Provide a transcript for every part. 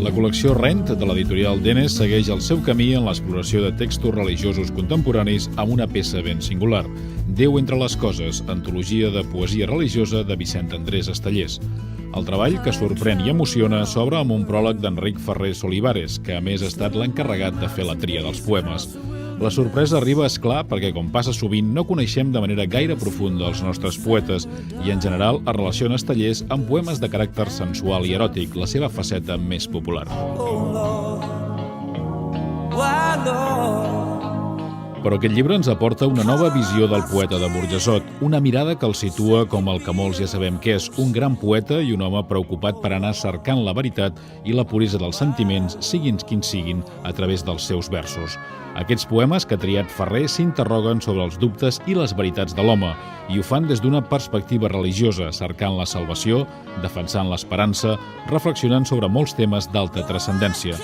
La col·lecció Rent de l'editorial Denes segueix el seu camí en l'exploració de textos religiosos contemporanis amb una peça ben singular, Déu entre les coses, antologia de poesia religiosa de Vicent Andrés Estellés. El treball, que sorprèn i emociona, s'obre amb un pròleg d'Enric Ferrer Solivares, que a més ha estat l'encarregat de fer la tria dels poemes. La sorpresa arriba, és clar, perquè, com passa sovint, no coneixem de manera gaire profunda els nostres poetes i, en general, es relaciona Estellés amb poemes de caràcter sensual i eròtic, la seva faceta més popular. Però aquest llibre ens aporta una nova visió del poeta de Burjassot, una mirada que el situa com el que molts ja sabem que és, un gran poeta i un home preocupat per anar cercant la veritat i la puresa dels sentiments, siguin quins siguin, a través dels seus versos. Aquests poemes que ha triat Ferrer s'interroguen sobre els dubtes i les veritats de l'home i ho fan des d'una perspectiva religiosa, cercant la salvació, defensant l'esperança, reflexionant sobre molts temes d'alta transcendència.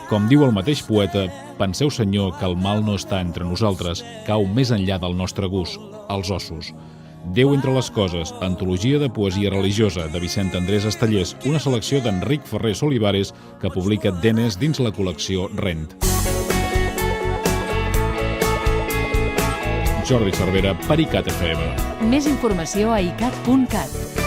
Com diu el mateix poeta, penseu, Senyor, que el mal no està entre nosaltres, cau més enllà del nostre gust, als ossos. Déu entre les coses, antologia de poesia religiosa de Vicent Andrés Estellés, una selecció d'Enric Ferrer Solivares que publica Denes dins la col·lecció Rent. Jordi Cervera, per ICAT FM. Més informació a icat.cat.